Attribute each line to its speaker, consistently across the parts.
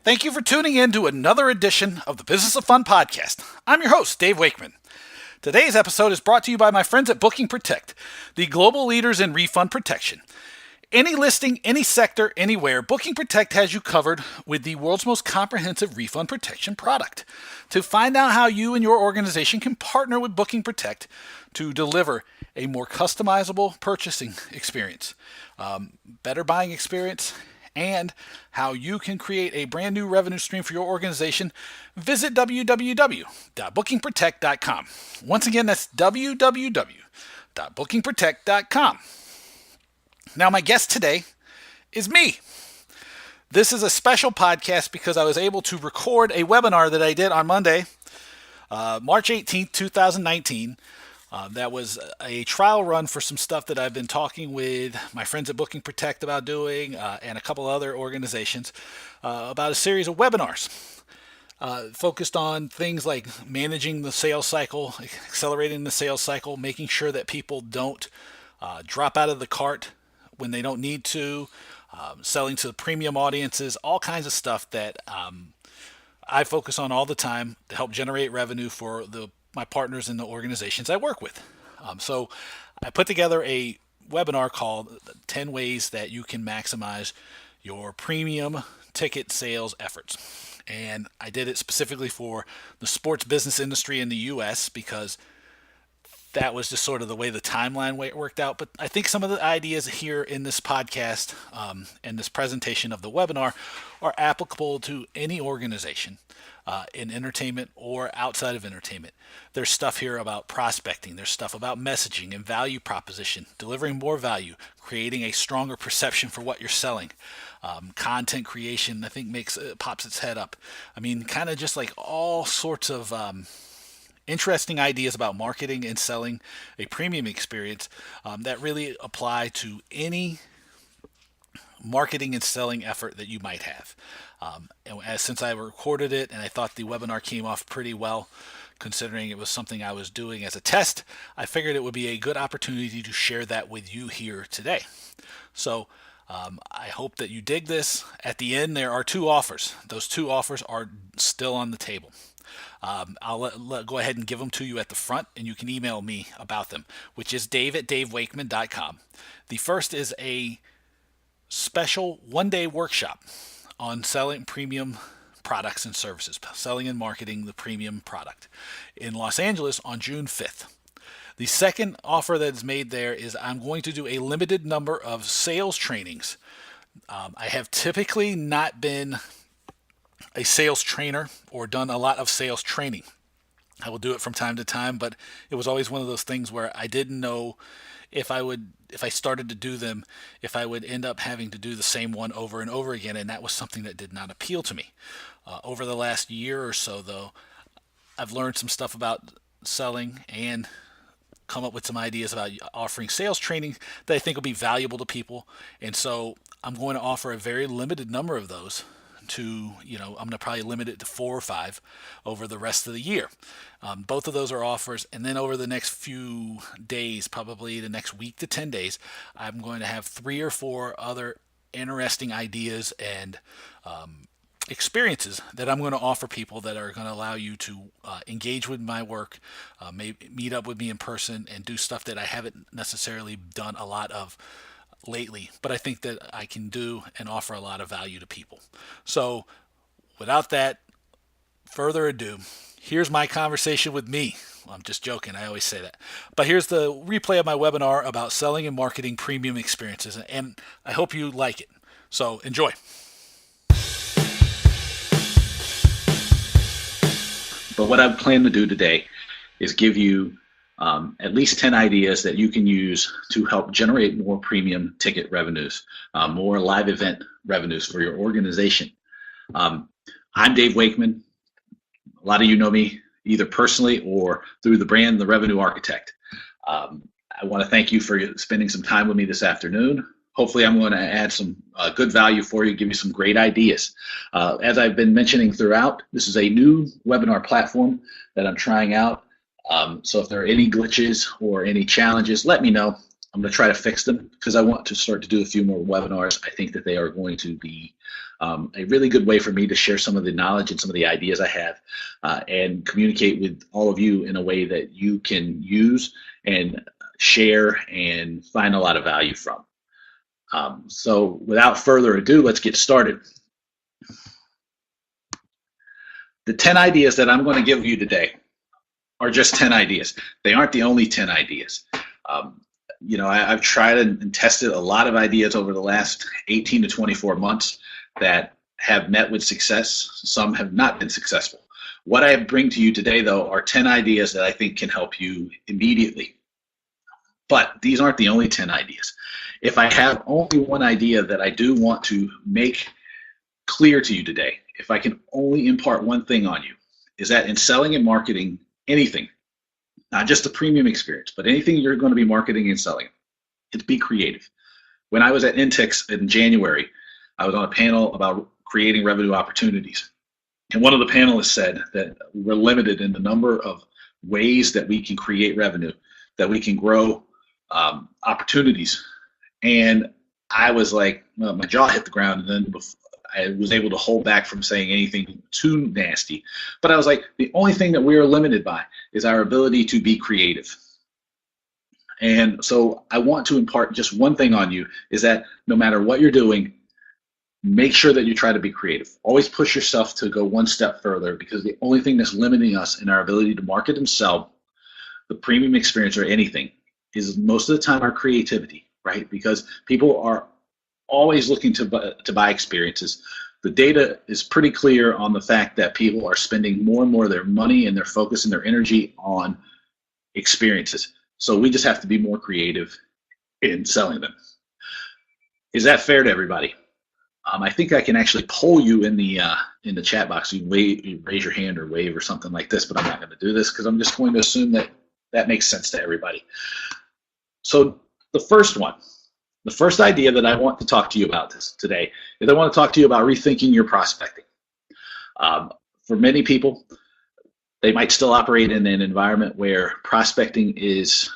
Speaker 1: Thank you for tuning in to another edition of the Business of Fun podcast. I'm your host, Dave Wakeman. Today's episode is brought to you by my friends at Booking Protect, the global leaders in refund protection. Any listing, any sector, anywhere, Booking Protect has you covered with the world's most comprehensive refund protection product. To find out how you and your organization can partner with Booking Protect to deliver a more customizable purchasing experience, better buying experience, and how you can create a brand new revenue stream for your organization, visit www.bookingprotect.com. Once again, that's www.bookingprotect.com. Now, my guest today is me. This is a special podcast because I was able to record a webinar that I did on Monday, March 18th, 2019. That was a trial run for some stuff that I've been talking with my friends at Booking Protect about doing and a couple other organizations about a series of webinars focused on things like managing the sales cycle, accelerating the sales cycle, making sure that people don't drop out of the cart when they don't need to, selling to the premium audiences, all kinds of stuff that I focus on all the time to help generate revenue for my partners in the organizations I work with. So I put together a webinar called 10 Ways That You Can Maximize Your Premium Ticket Sales Efforts. And I did it specifically for the sports business industry in the US because that was just sort of the way the timeline worked out. But I think some of the ideas here in this podcast and this presentation of the webinar are applicable to any organization in entertainment or outside of entertainment. There's stuff here about prospecting. There's stuff about messaging and value proposition, delivering more value, creating a stronger perception for what you're selling. Content creation, I think, pops its head up. I mean, kind of just like all sorts of interesting ideas about marketing and selling a premium experience that really apply to any marketing and selling effort that you might have. Since I recorded it and I thought the webinar came off pretty well, considering it was something I was doing as a test, I figured it would be a good opportunity to share that with you here today. So I hope that you dig this. At the end, there are two offers. Those two offers are still on the table. I'll go ahead and give them to you at the front, and you can email me about them, which is dave@davewakeman.com. The first is a special one-day workshop on selling premium products and services, selling and marketing the premium product in Los Angeles on June 5th. The second offer that is made there is I'm going to do a limited number of sales trainings. I have typically not been a sales trainer or done a lot of sales training. I will do it from time to time, but it was always one of those things where I didn't know if I started to do them, if I would end up having to do the same one over and over again, and that was something that did not appeal to me. Over the last year or so, though, I've learned some stuff about selling and come up with some ideas about offering sales training that I think will be valuable to people, and so I'm going to offer a very limited number of those I'm going to probably limit it to 4 or 5 over the rest of the year. Both of those are offers. And then over the next few days, probably the next week to 10 days, I'm going to have 3 or 4 other interesting ideas and experiences that I'm going to offer people that are going to allow you to engage with my work, maybe meet up with me in person and do stuff that I haven't necessarily done a lot of lately, but I think that I can do and offer a lot of value to people. So without that further ado, here's my conversation with me. Well, I'm just joking, I always say that. But here's the replay of my webinar about selling and marketing premium experiences, and I hope you like it. So enjoy. But what I plan to do today is give you at least 10 ideas that you can use to help generate more premium ticket revenues, more live event revenues for your organization. I'm Dave Wakeman. A lot of you know me either personally or through the brand The Revenue Architect. I want to thank you for spending some time with me this afternoon. Hopefully I'm going to add some good value for you, give you some great ideas. As I've been mentioning throughout, this is a new webinar platform that I'm trying out. So if there are any glitches or any challenges, let me know.
Speaker 2: I'm going to try to fix them because I want to start to do a few more webinars. I think that they are going to be a really good way for me to share some of the knowledge and some of the ideas I have and communicate with all of you in a way that you can use and share and find a lot of value from. So without further ado, let's get started. The 10 ideas that I'm going to give you today are just 10 ideas. They aren't the only 10 ideas. I've tried and tested a lot of ideas over the last 18 to 24 months that have met with success. Some have not been successful. What I bring to you today, though, are 10 ideas that I think can help you immediately. But these aren't the only 10 ideas. If I have only one idea that I do want to make clear to you today, if I can only impart one thing on you, is that in selling and marketing anything, not just a premium experience, but anything you're going to be marketing and selling, it's be creative. When I was at Intix in January, I was on a panel about creating revenue opportunities. And one of the panelists said that we're limited in the number of ways that we can create revenue, that we can grow opportunities. And I was like, well, my jaw hit the ground, and then I was able to hold back from saying anything too nasty. But I was like, the only thing that we are limited by is our ability to be creative. And so I want to impart just one thing on you, is that no matter what you're doing, make sure that you try to be creative. Always push yourself to go one step further, because the only thing that's limiting us in our ability to market and sell the premium experience or anything is most of the time our creativity, right? Because people are always looking to buy experiences. The data is pretty clear on the fact that people are spending more and more of their money and their focus and their energy on experiences. So we just have to be more creative in selling them. Is that fair to everybody? I think I can actually poll you in the chat box. You can raise your hand or wave or something like this, but I'm not going to do this because I'm just going to assume that that makes sense to everybody. So the first idea that I want to talk to you about this today is I want to talk to you about rethinking your prospecting. For many people, they might still operate in an environment where prospecting is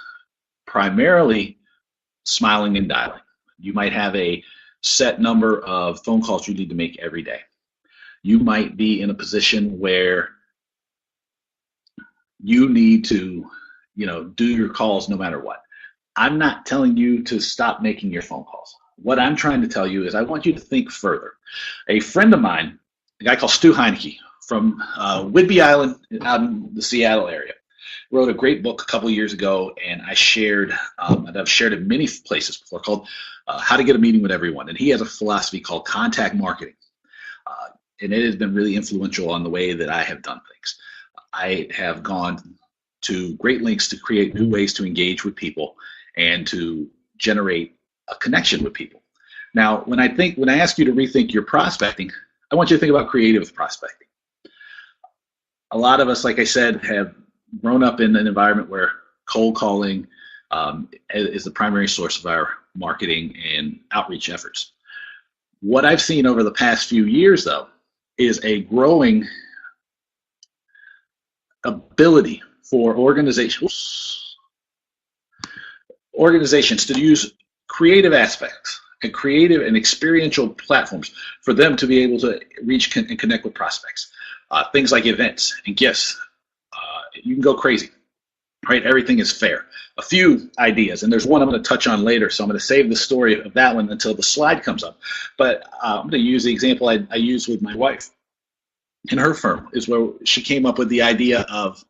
Speaker 2: primarily smiling and dialing. You might have a set number of phone calls you need to make every day. You might be in a position where you need to, do your calls no matter what. I'm not telling you to stop making your phone calls. What I'm trying to tell you is I want you to think further. A friend of mine, a guy called Stu Heineke from Whidbey Island out in the Seattle area, wrote a great book a couple years ago, and I shared, and I've shared in many places before, called How to Get a Meeting with Everyone. And he has a philosophy called contact marketing. And it has been really influential on the way that I have done things. I have gone to great lengths to create new ways to engage with people and to generate a connection with people. Now, when I ask you to rethink your prospecting, I want you to think about creative prospecting. A lot of us, like I said, have grown up in an environment where cold calling is the primary source of our marketing and outreach efforts. What I've seen over the past few years, though, is a growing ability for organizations to use creative aspects and creative and experiential platforms for them to be able to reach and connect with prospects. Things like events and gifts. You can go crazy, right? Everything is fair. A few ideas, and there's one I'm going to touch on later, so I'm going to save the story of that one until the slide comes up. But I'm going to use the example I used with my wife. In her firm is where she came up with the idea of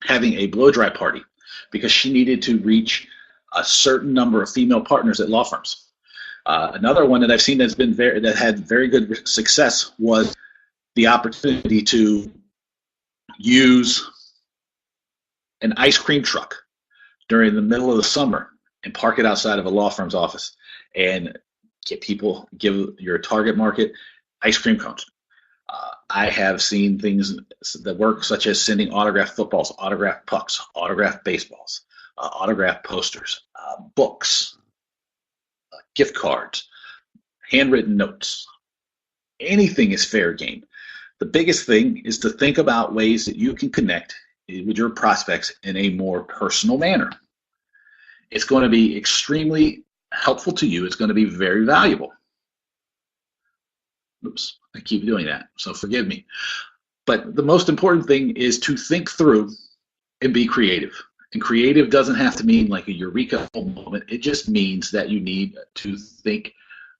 Speaker 2: having a blow dry party because she needed to reach a certain number of female partners at law firms. Another one that I've seen that had very good success was the opportunity to use an ice cream truck during the middle of the summer and park it outside of a law firm's office and give your target market ice cream cones. I have seen things that work, such as sending autographed footballs, autographed pucks, autographed baseballs, autographed posters, books, gift cards, handwritten notes. Anything is fair game. The biggest thing is to think about ways that you can connect with your prospects in a more personal manner. It's going to be extremely helpful to you. It's going to be very valuable. Oops, I keep doing that, so forgive me. But the most important thing is to think through and be creative. And creative doesn't have to mean like a eureka moment. It just means that you need to think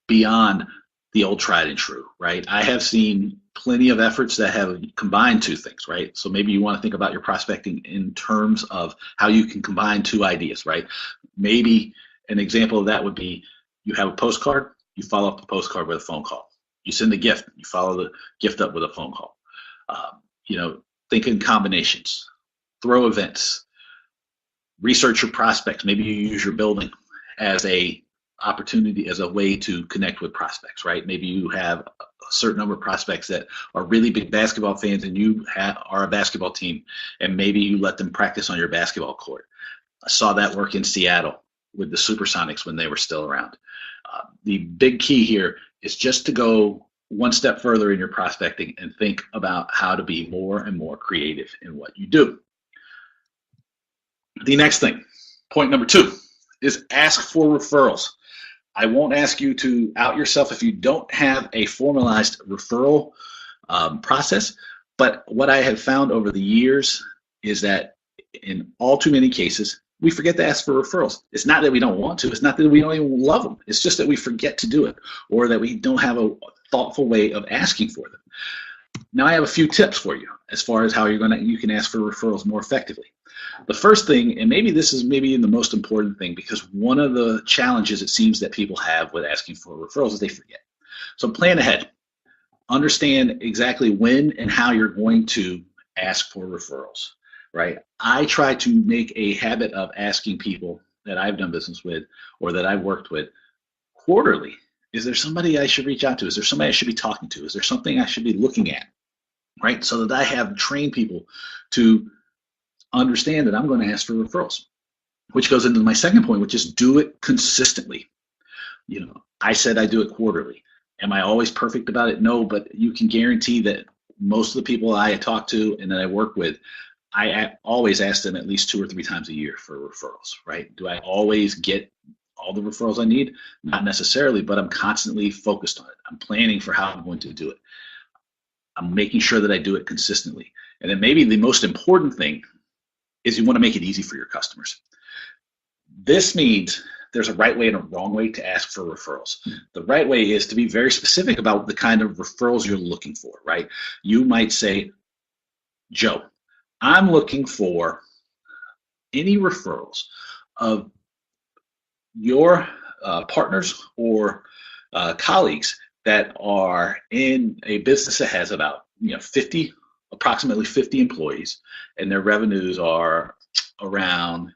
Speaker 2: beyond the old tried and true, right? I have seen plenty of efforts that have combined two things, right? So maybe you want to think about your prospecting in terms of how you can combine two ideas, right? Maybe an example of that would be you have a postcard, you follow up the postcard with a phone call. You send the gift, you follow the gift up with a phone call. Think in combinations, throw events, research your prospects. Maybe you use your building as a opportunity, as a way to connect with prospects, right? Maybe you have a certain number of prospects that are really big basketball fans, and you are a basketball team, and maybe you let them practice on your basketball court. I saw that work in Seattle with the Supersonics when they were still around. The big key here is just to go one step further in your prospecting and think about how to be more and more creative in what you do. The next thing, point number 2, is ask for referrals. I won't ask you to out yourself if you don't have a formalized referral process, but what I have found over the years is that in all too many cases, we forget to ask for referrals. It's not that we don't want to. It's not that we don't even love them. It's just that we forget to do it, or that we don't have a thoughtful way of asking for them. Now I have a few tips for you as far as how you can ask for referrals more effectively. The first thing, and maybe this is maybe the most important thing, because one of the challenges it seems that people have with asking for referrals is they forget. So plan ahead. Understand exactly when and how you're going to ask for referrals, right? I try to make a habit of asking people that I've done business with or that I've worked with quarterly. Is there somebody I should reach out to? Is there somebody I should be talking to? Is there something I should be looking at, right? So that I have trained people to understand that I'm going to ask for referrals, which goes into my second point, which is do it consistently. I said I do it quarterly. Am I always perfect about it? No, but you can guarantee that most of the people I talk to and that I work with, I always ask them at least 2 or 3 times a year for referrals, right? Do I always get all the referrals I need? Not necessarily, but I'm constantly focused on it. I'm planning for how I'm going to do it. I'm making sure that I do it consistently. And then maybe the most important thing is you want to make it easy for your customers. This means there's a right way and a wrong way to ask for referrals. The right way is to be very specific about the kind of referrals you're looking for, right? You might say, Joe, I'm looking for any referrals of your partners or colleagues that are in a business that has about approximately 50 employees, and their revenues are around,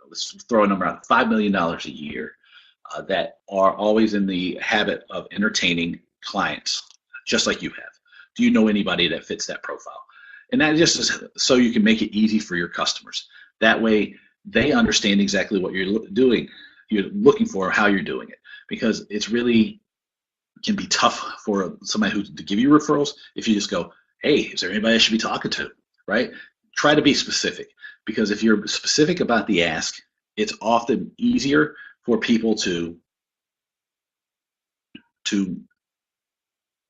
Speaker 2: let's throw a number out, $5 million a year, that are always in the habit of entertaining clients, just like you have. Do you know anybody that fits that profile? And that just is so you can make it easy for your customers. That way they understand exactly what you're doing, you're looking for, how you're doing it, because it's really can be tough for somebody to give you referrals if you just go, hey, is there anybody I should be talking to, right? Try to be specific, because if you're specific about the ask, it's often easier for people to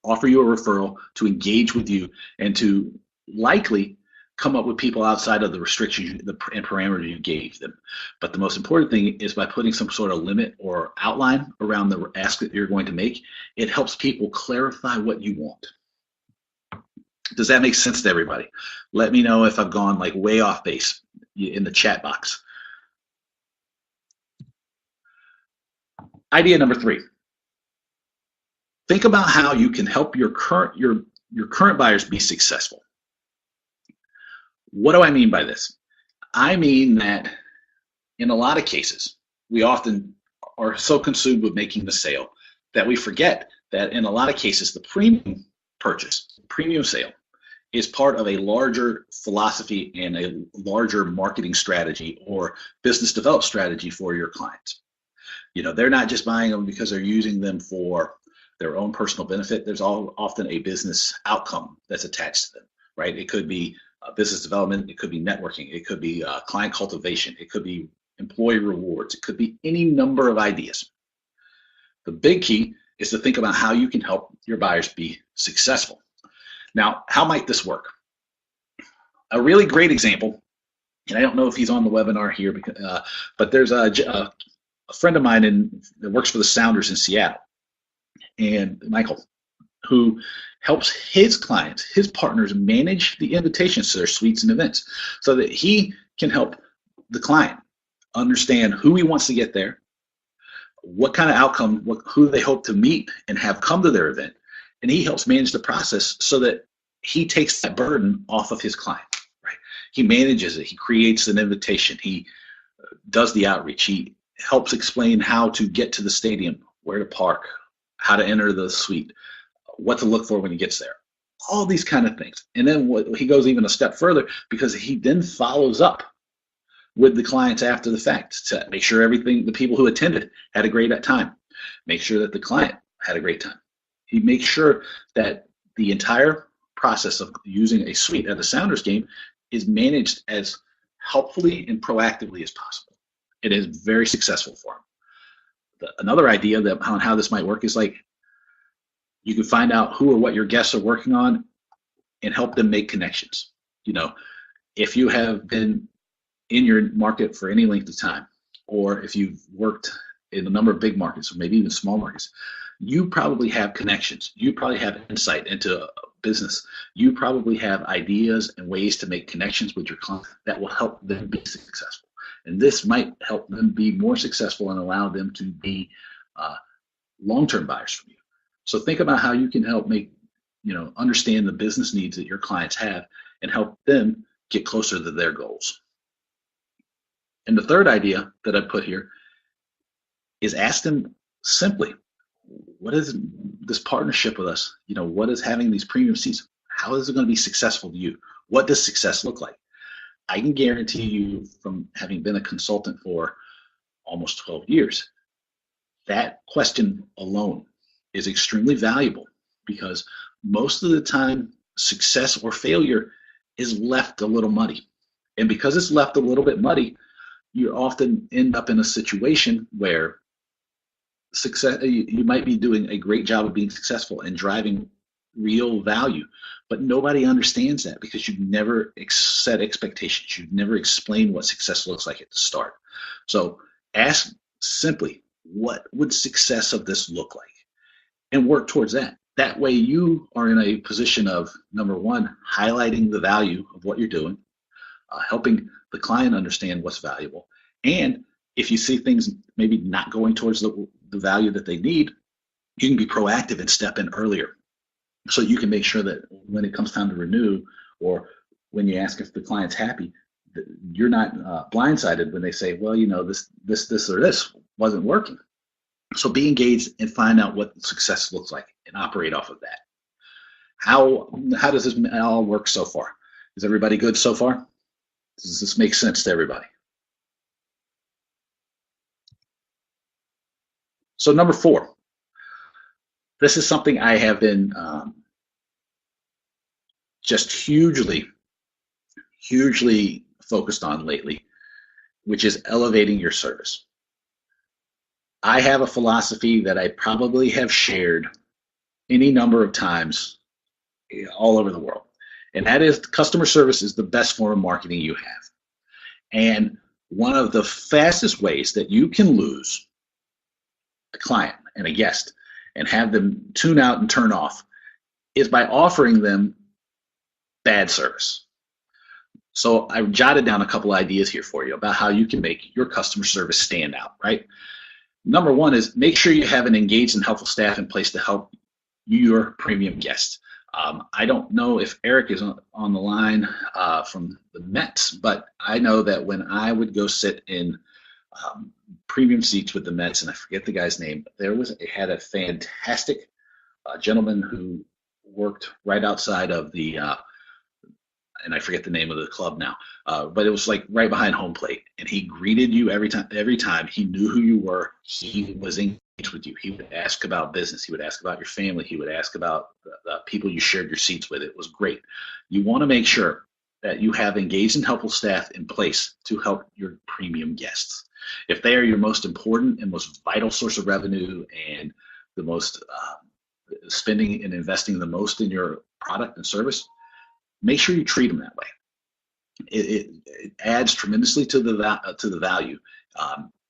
Speaker 2: offer you a referral, to engage with you, and to likely come up with people outside of the restrictions and parameters you gave them. But the most important thing is by putting some sort of limit or outline around the ask that you're going to make, it helps people clarify what you want. Does that make sense to everybody? Let me know if I've gone like way off base in the chat box. Idea number 3. Think about how you can help your current buyers be successful. What do I mean by this? I mean that in a lot of cases, we often are so consumed with making the sale that we forget that in a lot of cases, the premium purchase, premium sale, is part of a larger philosophy and a larger marketing strategy or business development strategy for your clients. They're not just buying them because they're using them for their own personal benefit. There's often a business outcome that's attached to them, right? It could be business development, it could be networking, it could be client cultivation, it could be employee rewards. It could be any number of ideas. The big key is to think about how you can help your buyers be successful. Now, how might this work? A really great example, and I don't know if he's on the webinar here, but there's a friend of mine that works for the Sounders in Seattle, and Michael, who helps his clients, his partners, manage the invitations to their suites and events so that he can help the client understand who he wants to get there, what kind of outcome, who they hope to meet and have come to their event, and he helps manage the process so that he takes that burden off of his client. Right? He manages it. He creates an invitation. He does the outreach. He helps explain how to get to the stadium, where to park, how to enter the suite, what to look for when he gets there. All these kind of things. And then he goes even a step further because he then follows up with the clients after the fact to make sure the people who attended had a great time. Make sure that the client had a great time. He makes sure that the entire process of using a suite at a Sounders game is managed as helpfully and proactively as possible. It is very successful for him. Another idea on how this might work is like you can find out who or what your guests are working on and help them make connections. If you have been in your market for any length of time, or if you've worked in a number of big markets or maybe even small markets, you probably have connections. You probably have insight into a business. You probably have ideas and ways to make connections with your client that will help them be successful. And this might help them be more successful and allow them to be long-term buyers from you. So think about how you can help understand the business needs that your clients have and help them get closer to their goals. And the third idea that I put here is ask them simply, what is this partnership with us? What is having these premium seats? How is it going to be successful to you? What does success look like? I can guarantee you, from having been a consultant for almost 12 years, that question alone is extremely valuable because most of the time success or failure is left a little muddy. And because it's left a little bit muddy, you often end up in a situation where you might be doing a great job of being successful and driving real value, but nobody understands that because you've never set expectations. You've never explained what success looks like at the start. So ask simply, what would success of this look like? And work towards that. That way you are in a position of, number one, highlighting the value of what you're doing, helping the client understand what's valuable. And if you see things maybe not going towards the value that they need, you can be proactive and step in earlier. So you can make sure that when it comes time to renew, or when you ask if the client's happy, you're not blindsided when they say, well, this or this wasn't working. So be engaged and find out what success looks like and operate off of that. How does this all work so far? Is everybody good so far? Does this make sense to everybody? So number 4, this is something I have been just hugely focused on lately, which is elevating your service. I have a philosophy that I probably have shared any number of times all over the world, and that is customer service is the best form of marketing you have. And one of the fastest ways that you can lose a client and a guest and have them tune out and turn off is by offering them bad service. So I jotted down a couple ideas here for you about how you can make your customer service stand out, right? Number 1 is make sure you have an engaged and helpful staff in place to help your premium guests. I don't know if Eric is on the line from the Mets, but I know that when I would go sit in premium seats with the Mets, and I forget the guy's name, had a fantastic gentleman who worked right outside of the and I forget the name of the club now, but it was like right behind home plate, and he greeted you every time. He knew who you were. He was engaged with you. He would ask about business. He would ask about your family. He would ask about the people you shared your seats with. It was great. You want to make sure that you have engaged and helpful staff in place to help your premium guests. If they are your most important and most vital source of revenue and the most spending and investing the most in your product and service, make sure you treat them that way. It adds tremendously to the value,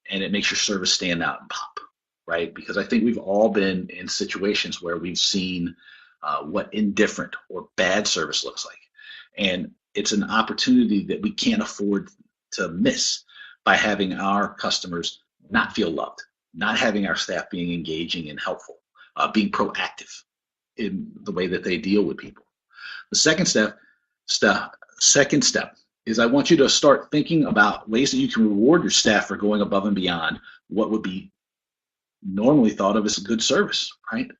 Speaker 2: and it makes your service stand out and pop, right? Because I think we've all been in situations where we've seen what indifferent or bad service looks like, and it's an opportunity that we can't afford to miss by having our customers not feel loved, not having our staff being engaging and helpful, being proactive in the way that they deal with people. The second step is I want you to start thinking about ways that you can reward your staff for going above and beyond what would be normally thought of as a good service, right?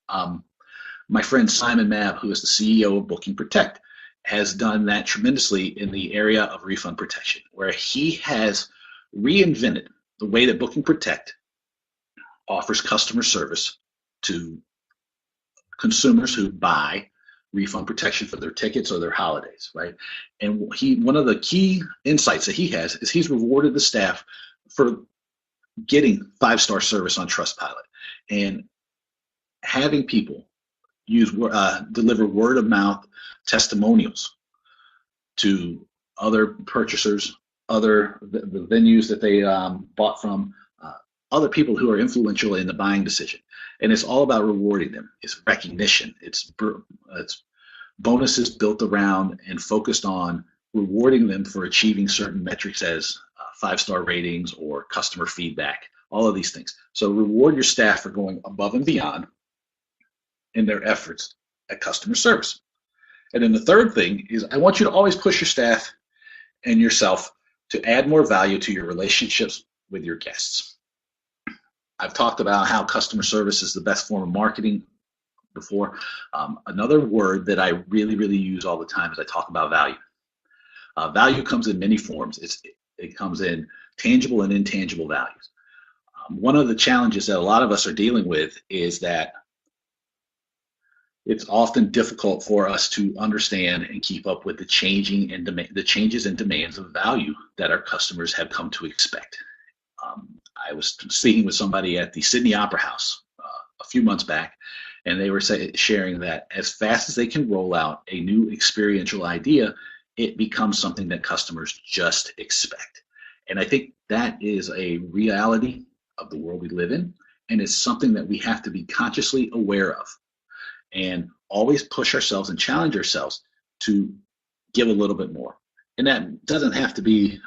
Speaker 2: My friend Simon Mabb, who is the CEO of Booking Protect, has done that tremendously in the area of refund protection, where he has reinvented the way that Booking Protect offers customer service to consumers who buy refund protection for their tickets or their holidays, right? And one of the key insights that he has is he's rewarded the staff for getting 5-star service on Trustpilot and having people deliver word of mouth testimonials to other purchasers, the venues that they bought from, other people who are influential in the buying decision. And it's all about rewarding them. It's recognition. It's bonuses built around and focused on rewarding them for achieving certain metrics as 5-star ratings or customer feedback, all of these things. So reward your staff for going above and beyond in their efforts at customer service. And then the third thing is I want you to always push your staff and yourself to add more value to your relationships with your guests. I've talked about how customer service is the best form of marketing before. Another word that I really, really use all the time is I talk about value. Value comes in many forms. It comes in tangible and intangible values. One of the challenges that a lot of us are dealing with is that it's often difficult for us to understand and keep up with the changes and demands of value that our customers have come to expect. I was speaking with somebody at the Sydney Opera House a few months back, and they were sharing that as fast as they can roll out a new experiential idea, it becomes something that customers just expect. And I think that is a reality of the world we live in, and it's something that we have to be consciously aware of and always push ourselves and challenge ourselves to give a little bit more. And that doesn't have to be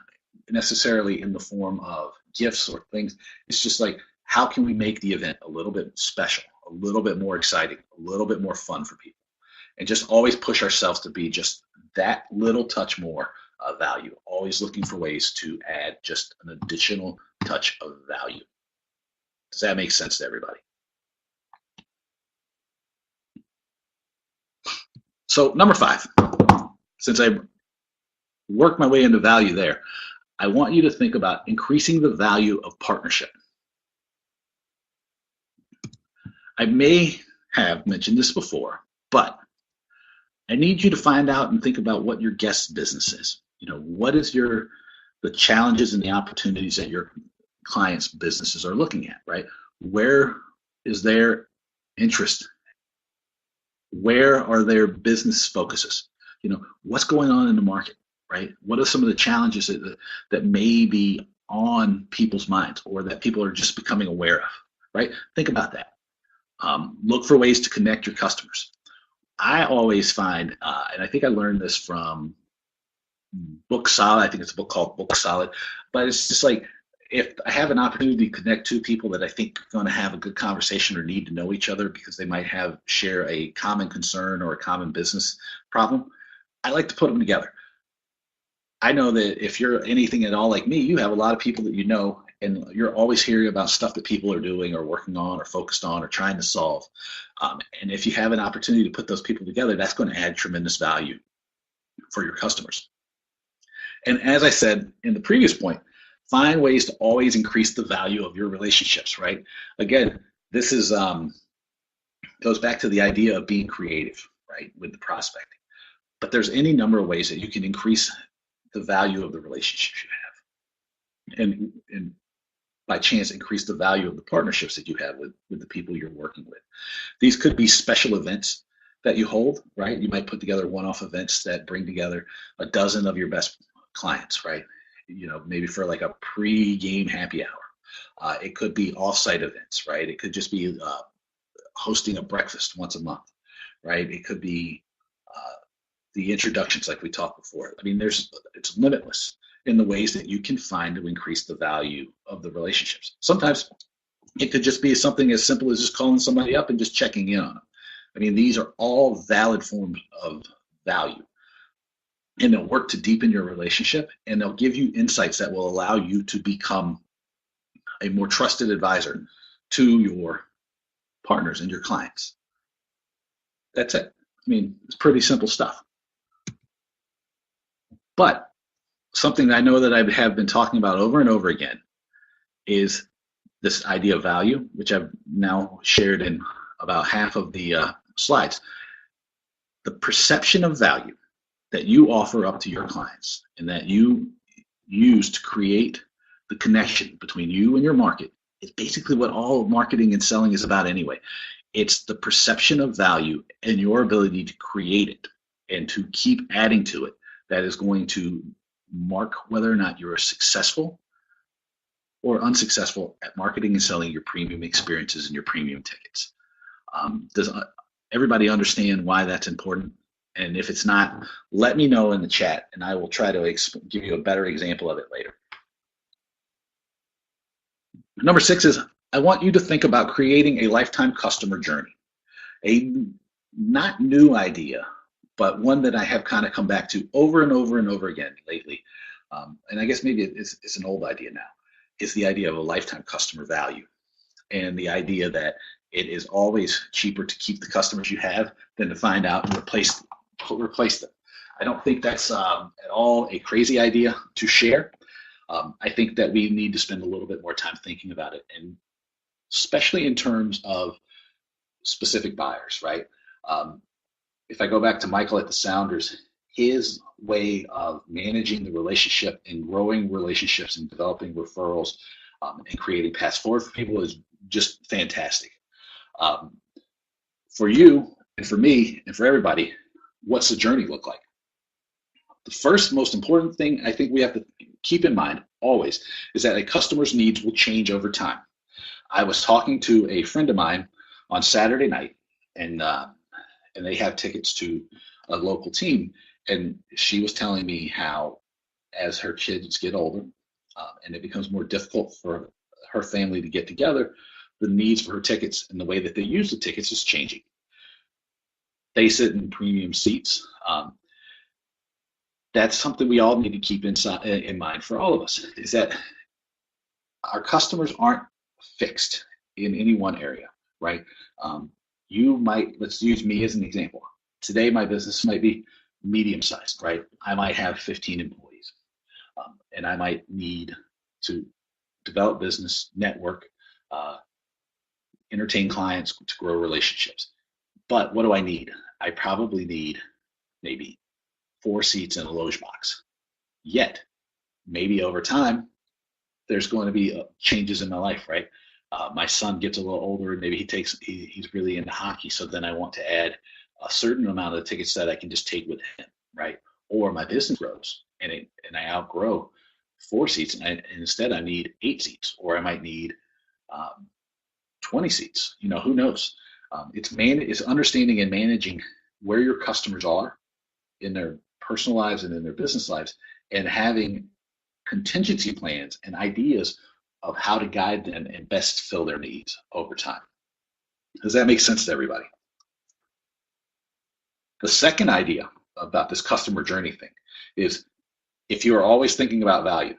Speaker 2: necessarily in the form of gifts or things. It's just like, how can we make the event a little bit special, a little bit more exciting, a little bit more fun for people? And just always push ourselves to be just that little touch more value, always looking for ways to add just an additional touch of value. Does that make sense to everybody? So number 5, since I worked my way into value there, I want you to think about increasing the value of partnership. I may have mentioned this before, but I need you to find out and think about what your guest's business is. What is the challenges and the opportunities that your clients' businesses are looking at, right? Where is their interest? Where are their business focuses? What's going on in the market, right? What are some of the challenges that may be on people's minds or that people are just becoming aware of, right? Think about that. Look for ways to connect your customers. I always find, and I think I learned this from Book Solid. I think it's a book called Book Solid, but it's just like, if I have an opportunity to connect two people that I think are going to have a good conversation or need to know each other because they might share a common concern or a common business problem, I like to put them together. I know that if you're anything at all like me, you have a lot of people that you know, and you're always hearing about stuff that people are doing or working on or focused on or trying to solve. And if you have an opportunity to put those people together, that's going to add tremendous value for your customers. And as I said in the previous point, find ways to always increase the value of your relationships, right? Again, this goes back to the idea of being creative, right, with the prospecting. but there's any number of ways that you can increase the value of the relationships you have, and by chance increase the value of the partnerships that you have with the people you're working with. These could be special events that you hold, right? You might put together one-off events that bring together a dozen of your best clients, right? Maybe for like a pre-game happy hour. It could be off-site events, right? It could just be hosting a breakfast once a month, right? It could be the introductions like we talked before. I mean, it's limitless in the ways that you can find to increase the value of the relationships. Sometimes it could just be something as simple as just calling somebody up and just checking in on them. I mean, these are all valid forms of value. And they'll work to deepen your relationship, and they'll give you insights that will allow you to become a more trusted advisor to your partners and your clients. That's it. I mean, it's pretty simple stuff. But something that I know that I have been talking about over and over again is this idea of value, which I've now shared in about half of the slides. The perception of value that you offer up to your clients and that you use to create the connection between you and your market is basically what all marketing and selling is about anyway. It's the perception of value and your ability to create it and to keep adding to it that is going to mark whether or not you're successful or unsuccessful at marketing and selling your premium experiences and your premium tickets. Does everybody understand why that's important? And if it's not, let me know in the chat, and I will try to give you a better example of it later. Number 6 is, I want you to think about creating a lifetime customer journey. A not new idea, but one that I have kind of come back to over and over and over again lately. And I guess maybe it's an old idea now, is the idea of a lifetime customer value. And the idea that it is always cheaper to keep the customers you have than to find out and replace them. I don't think that's at all a crazy idea to share. I think that we need to spend a little bit more time thinking about it, and especially in terms of specific buyers, right? If I go back to Michael at the Sounders, his way of managing the relationship and growing relationships and developing referrals and creating paths forward for people is just fantastic. For you and for me and for everybody, what's the journey look like? The first most important thing I think we have to keep in mind always is that a customer's needs will change over time. I was talking to a friend of mine on Saturday night, and they have tickets to a local team, and she was telling me how as her kids get older and it becomes more difficult for her family to get together, the needs for her tickets and the way that they use the tickets is changing. They sit in premium seats. That's something we all need to keep in mind for all of us, is that our customers aren't fixed in any one area, right? Let's use me as an example. Today, my business might be medium-sized, right? I might have 15 employees, and I might need to develop business, network, entertain clients, to grow relationships. But what do I need? I probably need maybe 4 seats in a loge box. Yet, maybe over time, there's going to be changes in my life, right? My son gets a little older, and maybe he's really into hockey. So then I want to add a certain amount of the tickets that I can just take with him, right? Or my business grows and I outgrow 4 seats, and instead I need 8 seats, or I might need 20 seats. Who knows? It's understanding and managing where your customers are in their personal lives and in their business lives, and having contingency plans and ideas of how to guide them and best fill their needs over time. Does that make sense to everybody? The second idea about this customer journey thing is, if you are always thinking about value,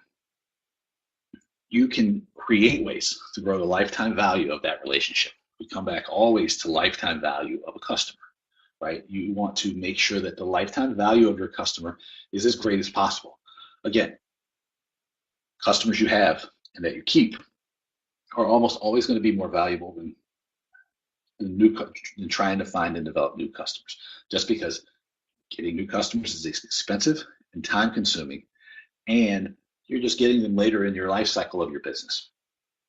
Speaker 2: you can create ways to grow the lifetime value of that relationship. We come back always to lifetime value of a customer, right? You want to make sure that the lifetime value of your customer is as great as possible. Again, customers you have and that you keep are almost always going to be more valuable than trying to find and develop new customers, just because Getting new customers is expensive and time consuming, and you're just getting them later in your life cycle of your business.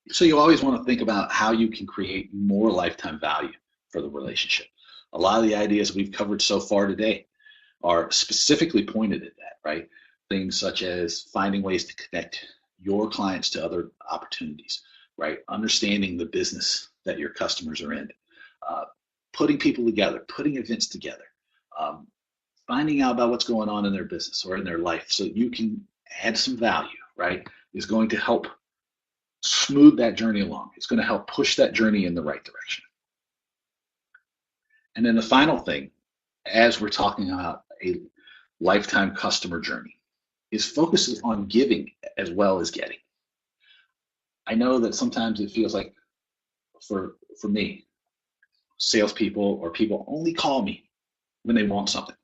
Speaker 2: So you always want to think about how you can create more lifetime value for the relationship. A lot of the ideas we've covered so far today are specifically pointed at that, right? Things such as finding ways to connect your clients to other opportunities, right? Understanding the business that your customers are in, putting people together, putting events together, um, finding out about what's going on in their business or in their life so you can add some value, right? Is going to help smooth that journey along. It's going to help push that journey in the right direction. And then the final thing, as we're talking about a lifetime customer journey, is focuses on giving as well as getting. I know that sometimes it feels like for me, salespeople or people only call me when they want something.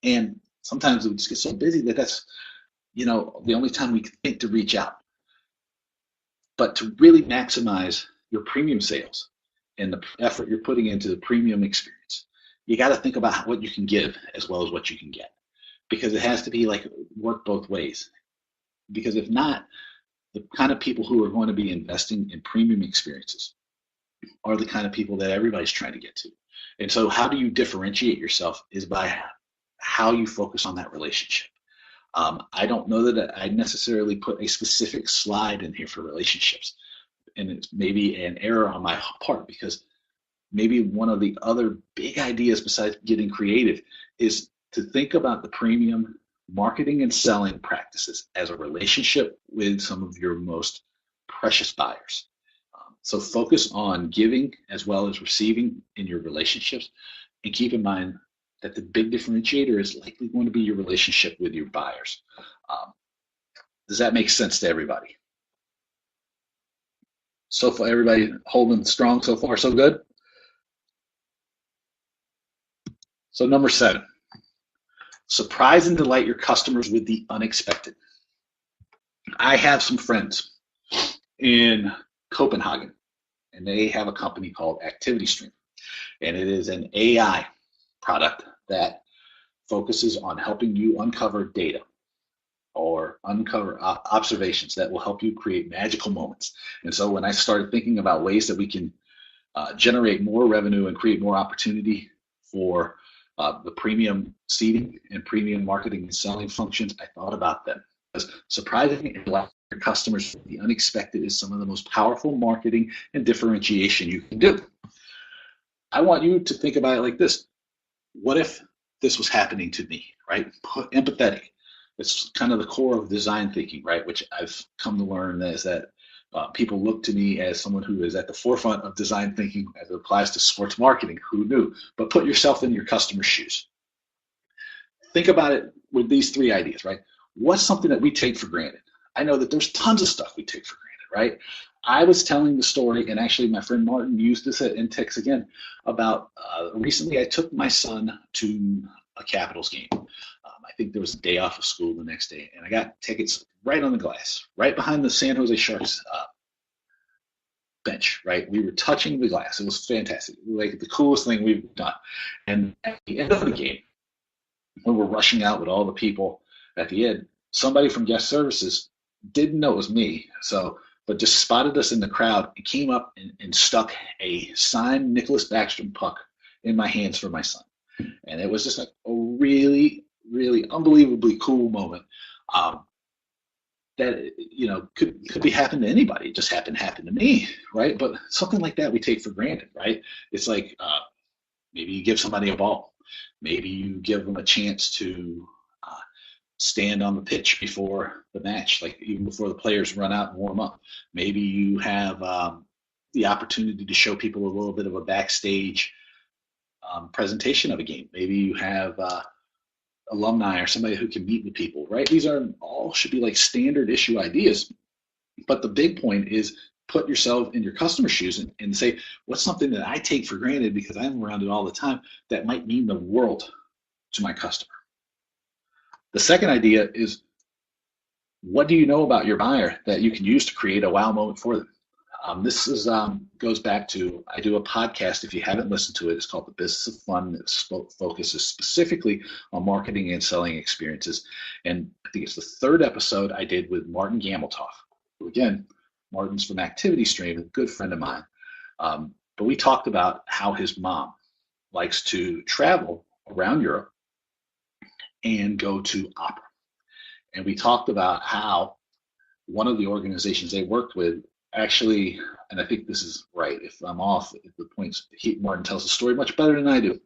Speaker 2: And sometimes we just get so busy that that's, the only time we can think to reach out. But to really maximize your premium sales and the effort you're putting into the premium experience, you got to think about what you can give as well as what you can get, because it has to be like work both ways. Because if not, the kind of people who are going to be investing in premium experiences are the kind of people that everybody's trying to get to. And so how do you differentiate yourself is by how you focus on that relationship. I don't know that I necessarily put a specific slide in here for relationships, and it's maybe an error on my part, because maybe one of the other big ideas besides getting creative is to think about the premium marketing and selling practices as a relationship with some of your most precious buyers. So focus on giving as well as receiving in your relationships, and keep in mind that the big differentiator is likely going to be your relationship with your buyers. Does that make sense to everybody? So far, everybody holding strong so far, so good? So number 7, surprise and delight your customers with the unexpected. I have some friends in Copenhagen, and they have a company called ActivityStream, and it is an AI product that focuses on helping you uncover data or uncover observations that will help you create magical moments. And so when I started thinking about ways that we can generate more revenue and create more opportunity for the premium seating and premium marketing and selling functions, I thought about them. Because surprising and delighting your customers with the unexpected is some of the most powerful marketing and differentiation you can do. I want you to think about it like this. What if this was happening to me, right? Empathetic. It's kind of the core of design thinking, right? Which I've come to learn is that people look to me as someone who is at the forefront of design thinking as it applies to sports marketing. Who knew? But put yourself in your customer's shoes. Think about it with these 3 ideas, right? What's something that we take for granted? I know that there's tons of stuff we take for granted, right? I was telling the story, and actually my friend Martin used this at Intex again, about recently I took my son to a Capitals game. I think there was a day off of school the next day, and I got tickets right on the glass, right behind the San Jose Sharks bench, right? We were touching the glass. It was fantastic. Like the coolest thing we've done. And at the end of the game, when we're rushing out with all the people at the end, somebody from guest services didn't know it was me, but just spotted us in the crowd and came up and stuck a signed Nicholas Backstrom puck in my hands for my son. And it was just like a really, really unbelievably cool moment that could be happening to anybody. It just happened to me, right? But something like that we take for granted, right? It's like maybe you give somebody a ball, maybe you give them a chance to stand on the pitch before the match, like even before the players run out and warm up. Maybe you have the opportunity to show people a little bit of a backstage presentation of a game. Maybe you have alumni or somebody who can meet with people, right? These are all should be like standard issue ideas. But the big point is put yourself in your customer's shoes and say, what's something that I take for granted because I'm around it all the time that might mean the world to my customer? The second idea is, what do you know about your buyer that you can use to create a wow moment for them? This is goes back to, I do a podcast. If you haven't listened to it, it's called The Business of Fun. It focuses specifically on marketing and selling experiences. And I think it's the third episode I did with Martin Gameltoff. Again, Martin's from Activity Stream, a good friend of mine. But we talked about how his mom likes to travel around Europe and go to opera. And we talked about how one of the organizations they worked with actually, and I think this is right, if I'm off at the points, Martin tells the story much better than I do.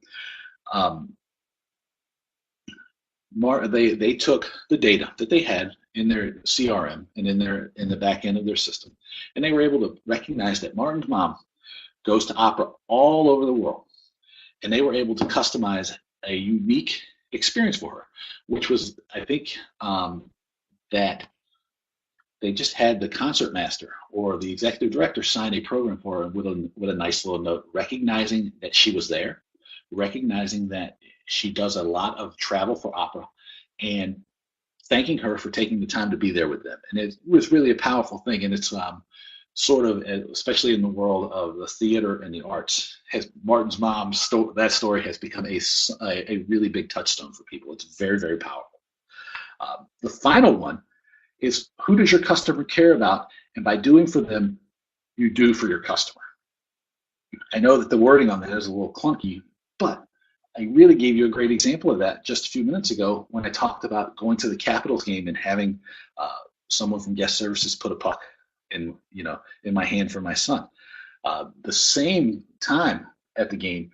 Speaker 2: They took the data that they had in their CRM and in the back end of their system, and they were able to recognize that Martin's mom goes to opera all over the world, and they were able to customize a unique experience for her, which was, I think, that they just had the concert master or the executive director sign a program for her with a nice little note, recognizing that she was there, recognizing that she does a lot of travel for opera, and thanking her for taking the time to be there with them. And it was really a powerful thing. And it's sort of, especially in the world of the theater and the arts, has Martin's mom's that story has become a really big touchstone for people. It's very, very powerful. The final one is, who does your customer care about? And by doing for them, you do for your customer. I know that the wording on that is a little clunky, but I really gave you a great example of that just a few minutes ago when I talked about going to the Capitals game and having someone from guest services put a puck in my hand for my son. The same time at the game,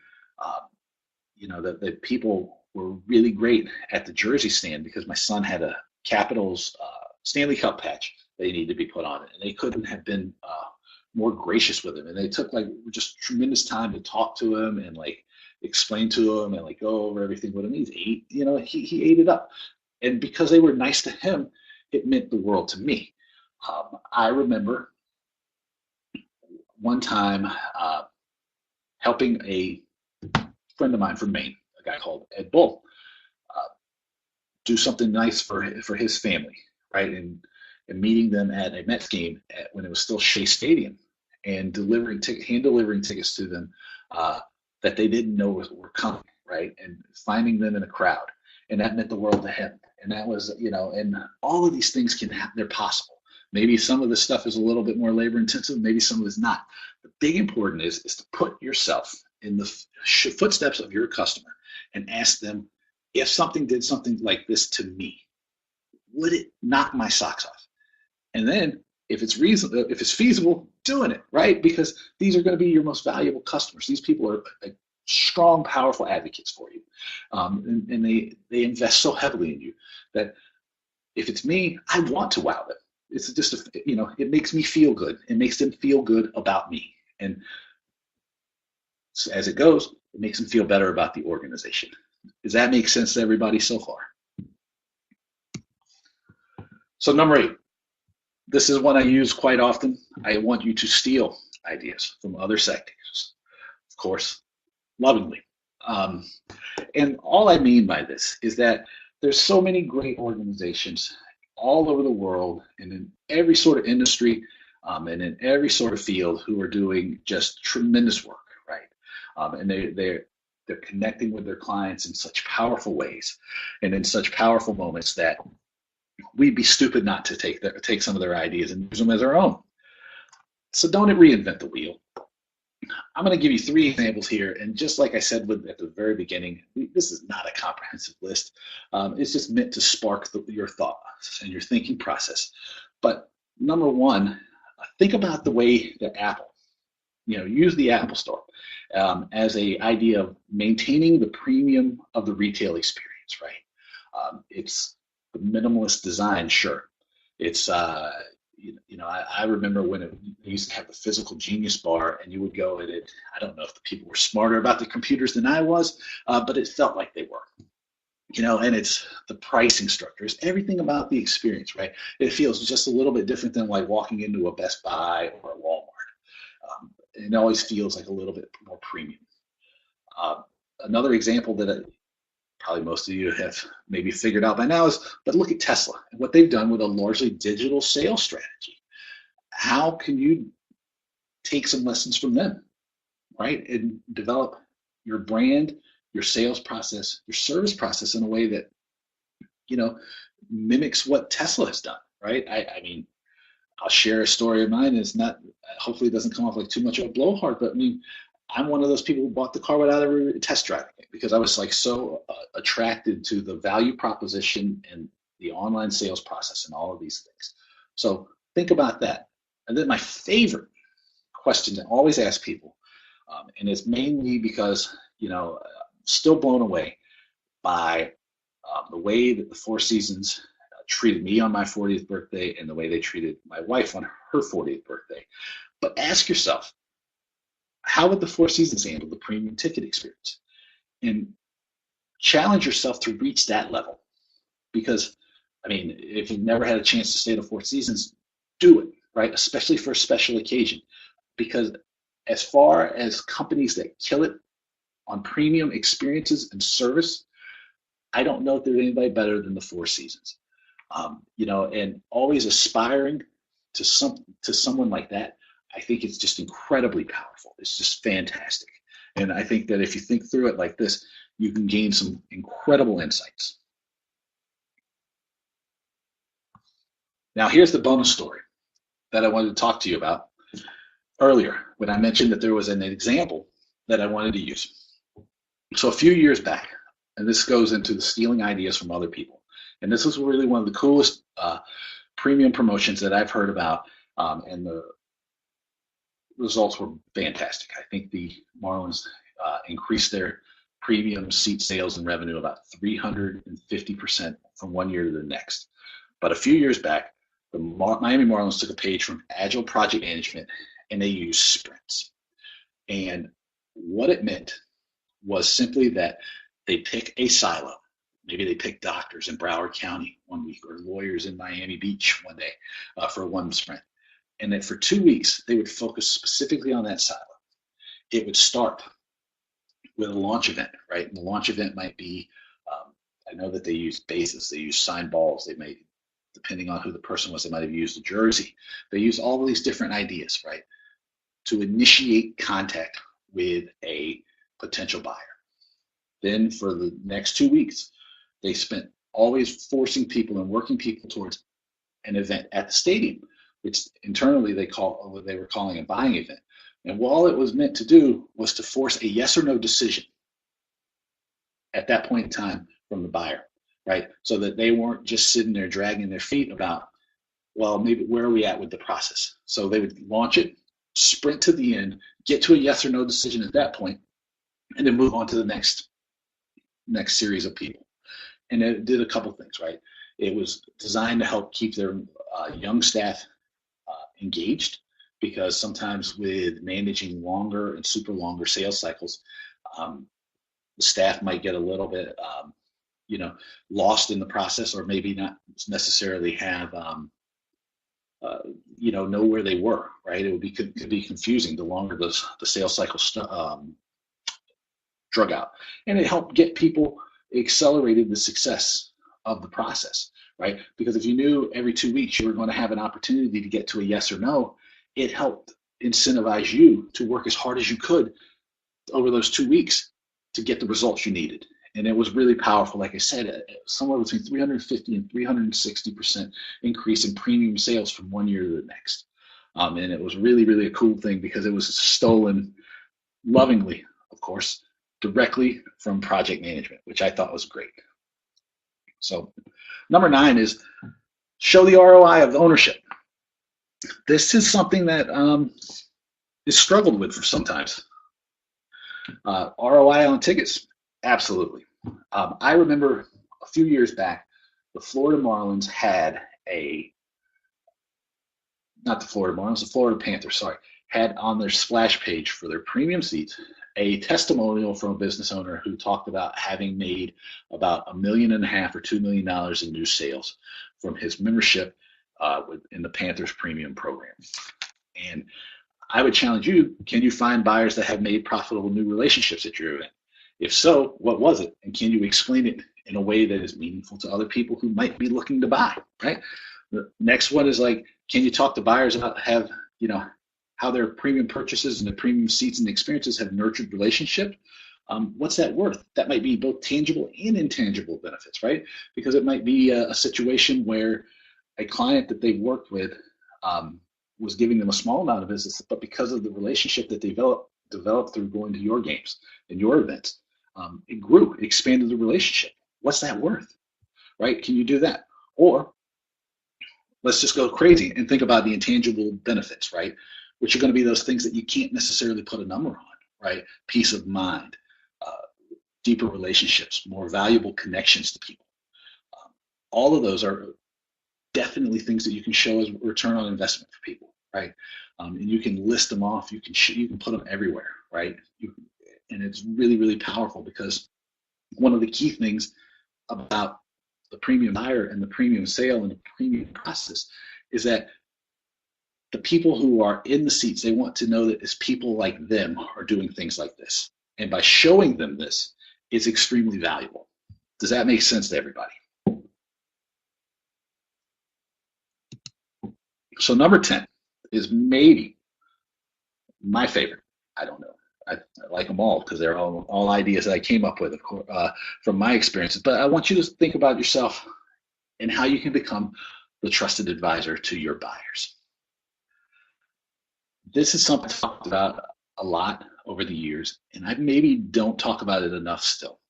Speaker 2: the people were really great at the jersey stand because my son had a Capitals Stanley Cup patch they needed to be put on it, and they couldn't have been more gracious with him. And they took just tremendous time to talk to him and explain to him and go over everything with him. He ate it up, and because they were nice to him, it meant the world to me. I remember one time helping a friend of mine from Maine, a guy called Ed Bull, do something nice for his family, right? And meeting them at a Mets game when it was still Shea Stadium, and hand delivering tickets to them that they didn't know were coming, right? And finding them in a crowd, and that meant the world to him. And that was, and all of these things they're possible. Maybe some of this stuff is a little bit more labor intensive, maybe some of it's not. The big important is to put yourself in the footsteps of your customer and ask them, if something did something like this to me, would it knock my socks off? And then if it's reasonable, if it's feasible, doing it, right? Because these are going to be your most valuable customers. These people are strong, powerful advocates for you. And they invest so heavily in you that if it's me, I want to wow them. It's just, it makes me feel good. It makes them feel good about me. And as it goes, it makes them feel better about the organization. Does that make sense to everybody so far? So number 8, this is one I use quite often. I want you to steal ideas from other sectors, of course, lovingly. And all I mean by this is that there's so many great organizations all over the world and in every sort of industry and in every sort of field who are doing just tremendous work, right? And they're connecting with their clients in such powerful ways and in such powerful moments that we'd be stupid not to take some of their ideas and use them as our own. So don't reinvent the wheel. I'm going to give you 3 examples here, and just like I said at the very beginning, this is not a comprehensive list. It's just meant to spark your thoughts and your thinking process. But number 1, think about the way that Apple, use the Apple Store as a idea of maintaining the premium of the retail experience, right? It's the minimalist design, sure. It's I remember when it used to have the Physical Genius bar, and you would go at it. I don't know if the people were smarter about the computers than I was, but it felt like they were. And it's the pricing structure. It's everything about the experience, right? It feels just a little bit different than walking into a Best Buy or a Walmart. It always feels like a little bit more premium. Another example that probably most of you have maybe figured out by now but look at Tesla and what they've done with a largely digital sales strategy. How can you take some lessons from them, right? And develop your brand, your sales process, your service process in a way that, you know, mimics what Tesla has done, right? I mean, I'll share a story of mine. It's not, hopefully it doesn't come off like too much of a blowhard, but I mean, I'm one of those people who bought the car without ever test driving it because I was like so attracted to the value proposition and the online sales process and all of these things. So think about that. And then my favorite question to always ask people, and it's mainly because, still blown away by the way that the Four Seasons treated me on my 40th birthday and the way they treated my wife on her 40th birthday. But ask yourself, how would the Four Seasons handle the premium ticket experience? And challenge yourself to reach that level. Because, I mean, if you've never had a chance to stay at the Four Seasons, do it, right? Especially for a special occasion. Because as far as companies that kill it on premium experiences and service, I don't know if there's anybody better than the Four Seasons. And always aspiring to someone like that, I think it's just incredibly powerful. It's just fantastic. And I think that if you think through it like this, you can gain some incredible insights. Now, here's the bonus story that I wanted to talk to you about earlier when I mentioned that there was an example that I wanted to use. So a few years back, and this goes into the stealing ideas from other people. And this was really one of the coolest premium promotions that I've heard about, and the results were fantastic. I think the Marlins increased their premium seat sales and revenue about 350% from one year to the next. But a few years back, the Miami Marlins took a page from Agile Project Management, and they used sprints. And what it meant was simply that they pick a silo. Maybe they pick doctors in Broward County one week or lawyers in Miami Beach one day for one sprint. And then for 2 weeks, they would focus specifically on that silo. It would start with a launch event, right? And the launch event might be, I know that they use bases, they use signed balls, they may, depending on who the person was, they might have used a jersey. They use all of these different ideas, right, to initiate contact with a potential buyer. Then for the next 2 weeks, they spent always forcing people and working people towards an event at the stadium, which internally they were calling a buying event. And all it was meant to do was to force a yes or no decision at that point in time from the buyer, right? So that they weren't just sitting there dragging their feet about, well, maybe where are we at with the process? So they would launch it, sprint to the end, get to a yes or no decision at that point, and then move on to the next series of people. And it did a couple things, right? It was designed to help keep their young staff engaged, because sometimes with managing longer and super longer sales cycles, the staff might get a little bit, lost in the process, or maybe not necessarily have, know where they were, right? It could be confusing the longer the sales cycle drug out. And it helped get people accelerated the success of the process, right? Because if you knew every 2 weeks you were going to have an opportunity to get to a yes or no, it helped incentivize you to work as hard as you could over those 2 weeks to get the results you needed. And it was really powerful. Like I said, somewhere between 350 and 360% increase in premium sales from one year to the next. And it was really, really a cool thing because it was stolen lovingly, of course, directly from project management, which I thought was great. So number 9 is show the ROI of the ownership. This is something that is struggled with for sometimes. ROI on tickets, absolutely. I remember a few years back, the Florida Marlins had the Florida Panthers, had on their splash page for their premium seats a testimonial from a business owner who talked about having made about $1.5 million or $2 million in new sales from his membership in the Panthers premium program. And I would challenge you, can you find buyers that have made profitable new relationships at your event? If so, what was it? And can you explain it in a way that is meaningful to other people who might be looking to buy, right? The next one is like, can you talk to buyers about how their premium purchases and the premium seats and experiences have nurtured relationship. What's that worth? That might be both tangible and intangible benefits, right? Because it might be a situation where a client that they've worked with was giving them a small amount of business, but because of the relationship that they developed through going to your games and your events, it grew, it expanded the relationship. What's that worth, right? Can you do that? Or let's just go crazy and think about the intangible benefits, right? Which are going to be those things that you can't necessarily put a number on, right? Peace of mind, deeper relationships, more valuable connections to people. All of those are definitely things that you can show as return on investment for people, right? And you can list them off. You can put them everywhere, right? And it's really, really powerful, because one of the key things about the premium buyer and the premium sale and the premium process is that the people who are in the seats, they want to know that it's people like them are doing things like this. And by showing them this, it's extremely valuable. Does that make sense to everybody? So number 10 is maybe my favorite. I don't know. I like them all because they're all ideas that I came up with, of course, from my experiences. But I want you to think about yourself and how you can become the trusted advisor to your buyers. This is something I've talked about a lot over the years, and I maybe don't talk about it enough still.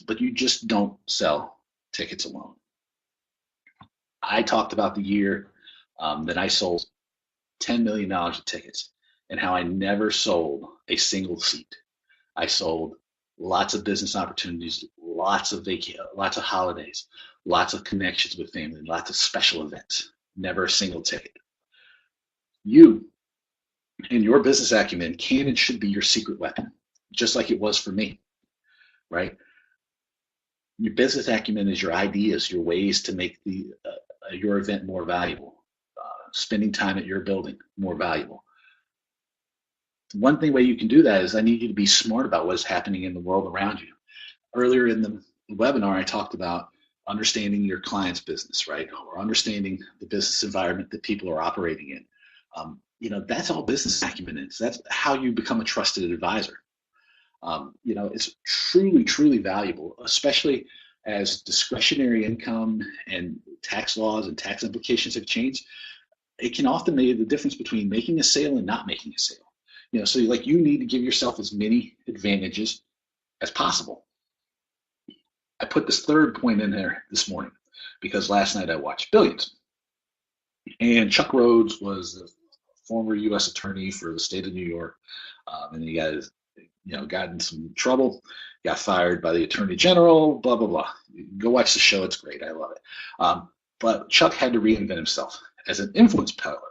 Speaker 2: But you just don't sell tickets alone. I talked about the year that I sold $10 million of tickets and how I never sold a single seat. I sold lots of business opportunities, lots of holidays, lots of connections with family, lots of special events, never a single ticket. You and your business acumen can and should be your secret weapon, just like it was for me, right? Your business acumen is your ideas, your ways to make your event more valuable, spending time at your building more valuable. One way you can do that is I need you to be smart about what is happening in the world around you. Earlier in the webinar, I talked about understanding your client's business, right? Or understanding the business environment that people are operating in. That's all business acumen is. That's how you become a trusted advisor. It's truly, truly valuable, especially as discretionary income and tax laws and tax implications have changed. It can often make the difference between making a sale and not making a sale. So you need to give yourself as many advantages as possible. I put this third point in there this morning because last night I watched Billions. And Chuck Rhodes was the former U.S. attorney for the state of New York. And he got in some trouble, got fired by the attorney general, blah, blah, blah. Go watch the show. It's great. I love it. But Chuck had to reinvent himself as an influence peddler.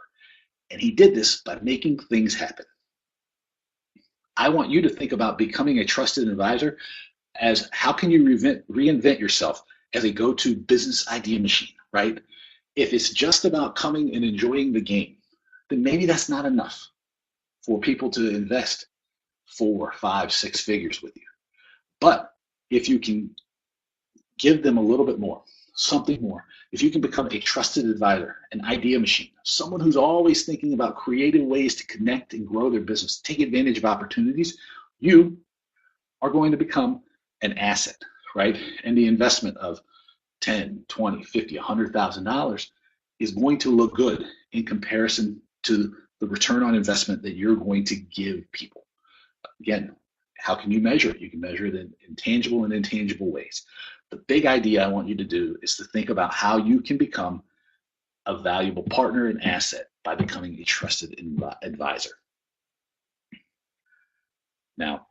Speaker 2: And he did this by making things happen. I want you to think about becoming a trusted advisor as how can you reinvent yourself as a go-to business idea machine, right? If it's just about coming and enjoying the game, then maybe that's not enough for people to invest 4, 5, 6 figures with you. But if you can give them a little bit more, something more, if you can become a trusted advisor, an idea machine, someone who's always thinking about creative ways to connect and grow their business, take advantage of opportunities, you are going to become an asset, right? And the investment of $10, $20, $50, $100,000 is going to look good in comparison to the return on investment that you're going to give people. Again, how can you measure it? You can measure it in tangible and intangible ways. The big idea I want you to do is to think about how you can become a valuable partner and asset by becoming a trusted advisor. Now,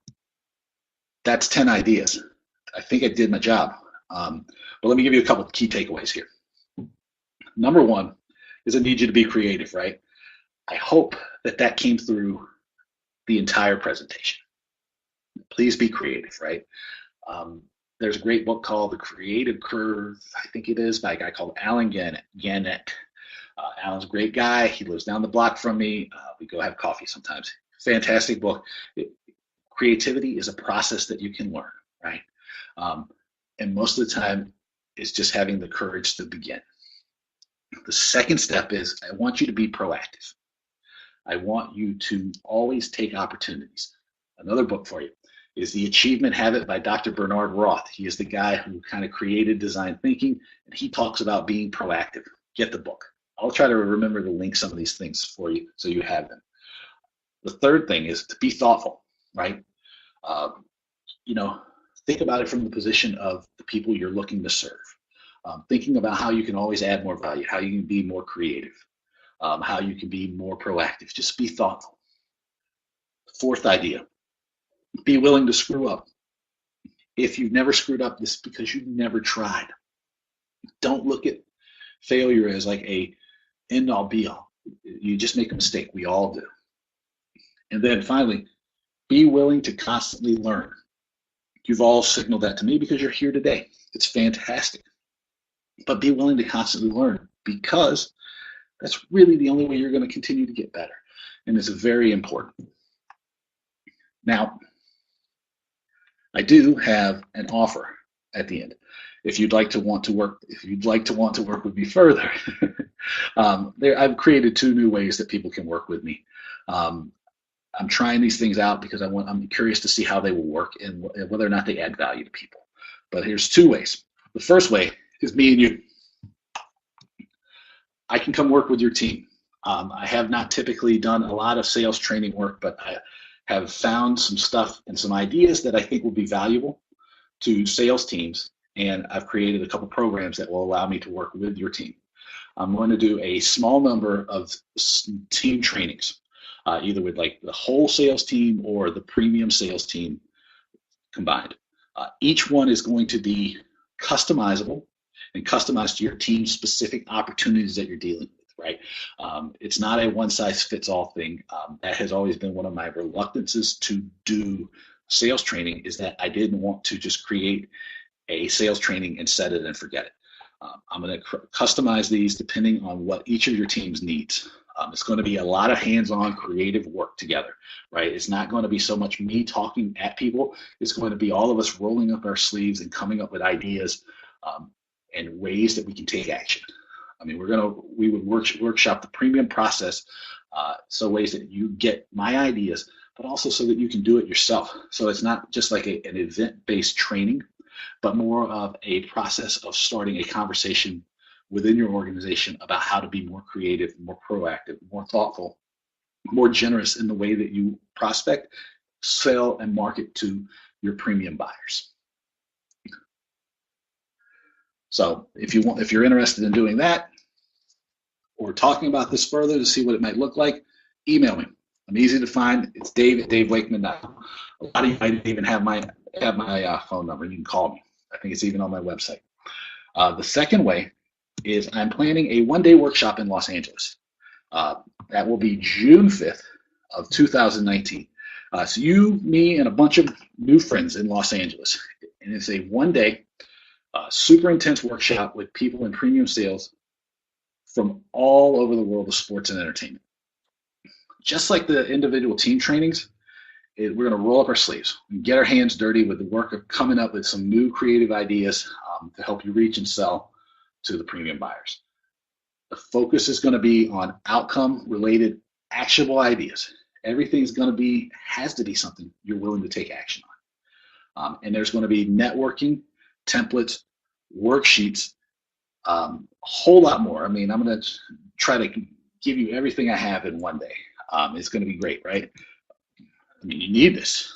Speaker 2: that's 10 ideas. I think I did my job. But let me give you a couple of key takeaways here. Number 1 is I need you to be creative, right? I hope that came through the entire presentation. Please be creative, right? There's a great book called The Creative Curve, I think it is, by a guy called Alan Gannett. Alan's a great guy. He lives down the block from me. We go have coffee sometimes. Fantastic book. Creativity is a process that you can learn, right? And most of the time, it's just having the courage to begin. The second step is I want you to be proactive. I want you to always take opportunities. Another book for you is The Achievement Habit by Dr. Bernard Roth. He is the guy who kind of created design thinking, and he talks about being proactive. Get the book. I'll try to remember to link some of these things for you so you have them. The third thing is to be thoughtful, right? Um, you know, think about it from the position of the people you're looking to serve. Thinking about how you can always add more value, how you can be more creative, how you can be more proactive. Just be thoughtful. Fourth idea, be willing to screw up. If you've never screwed up, this is because you've never tried. Don't look at failure as like a end all be all. You just make a mistake. We all do. And then finally, be willing to constantly learn. You've all signaled that to me because you're here today. It's fantastic. But be willing to constantly learn, because that's really the only way you're going to continue to get better. And it's very important. Now, I do have an offer at the end. If you'd like to want to work with me further, I've created 2 new ways that people can work with me. I'm trying these things out because I'm curious to see how they will work and whether or not they add value to people. But here's 2 ways. The first way is me and you. I can come work with your team. I have not typically done a lot of sales training work, but I have found some stuff and some ideas that I think will be valuable to sales teams, and I've created a couple programs that will allow me to work with your team. I'm going to do a small number of team trainings, either with like the whole sales team or the premium sales team combined. Each one is going to be customizable and customized to your team's specific opportunities that you're dealing with, right? It's not a one-size-fits-all thing. That has always been one of my reluctances to do sales training, is that I didn't want to just create a sales training and set it and forget it. I'm going to customize these depending on what each of your teams needs. It's going to be a lot of hands-on creative work together, right? It's not going to be so much me talking at people. It's going to be all of us rolling up our sleeves and coming up with ideas and ways that we can take action. I mean, we would workshop the premium process, so ways that you get my ideas, but also so that you can do it yourself. So it's not just like an event-based training, but more of a process of starting a conversation within your organization about how to be more creative, more proactive, more thoughtful, more generous in the way that you prospect, sell, and market to your premium buyers. So if you're interested in doing that or talking about this further to see what it might look like, email me. I'm easy to find. It's Dave@DaveWakeman.com. A lot of you might even have my phone number. You can call me. I think it's even on my website. The second way is I'm planning a one-day workshop in Los Angeles. That will be June 5th of 2019. So you, me, and a bunch of new friends in Los Angeles. And it's a one-day super intense workshop with people in premium sales from all over the world of sports and entertainment. Just like the individual team trainings, we're going to roll up our sleeves and get our hands dirty with the work of coming up with some new creative ideas to help you reach and sell to the premium buyers. The focus is going to be on outcome-related, actionable ideas. Everything's has to be something you're willing to take action on. And there's going to be networking, templates, worksheets, a whole lot more. I mean, I'm going to try to give you everything I have in one day. It's going to be great, right? I mean, you need this.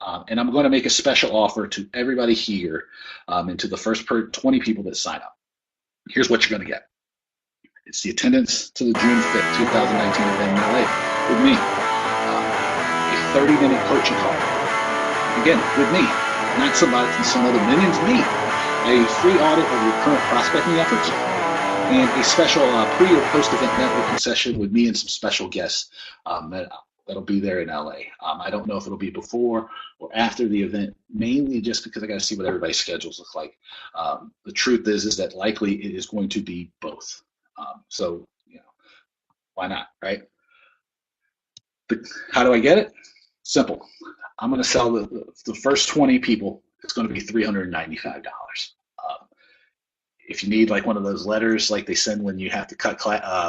Speaker 2: And I'm going to make a special offer to everybody here and to the first 20 people that sign up. Here's what you're going to get. It's the attendance to the June 5th, 2019 event in LA with me. A 30-minute coaching call. Again, with me, not some other minions, me. A free audit of your current prospecting efforts, and a special pre or post-event networking session with me and some special guests that'll be there in LA. I don't know if it'll be before or after the event, mainly just because I got to see what everybody's schedules look like. The truth is that likely it is going to be both. So, why not, right? How do I get it? Simple. I'm going to sell the first 20 people. It's going to be $395. If you need like one of those letters like they send when you have to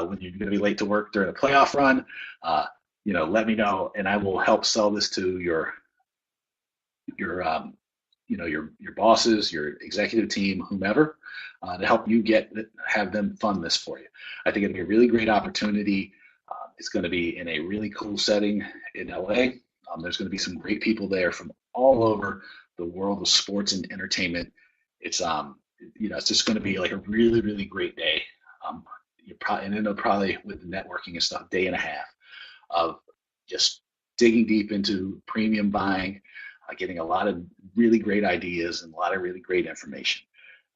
Speaker 2: when you're going to be late to work during a playoff run, uh, let me know, and I will help sell this to your your bosses, your executive team, whomever, to help you have them fund this for you. I think it'd be a really great opportunity. It's going to be in a really cool setting in LA. There's going to be some great people there from all over the world of sports and entertainment. It's it's just going to be like a really really great day. You probably and it'll probably with the networking and stuff, day and a half of just digging deep into premium buying, getting a lot of really great ideas and a lot of really great information.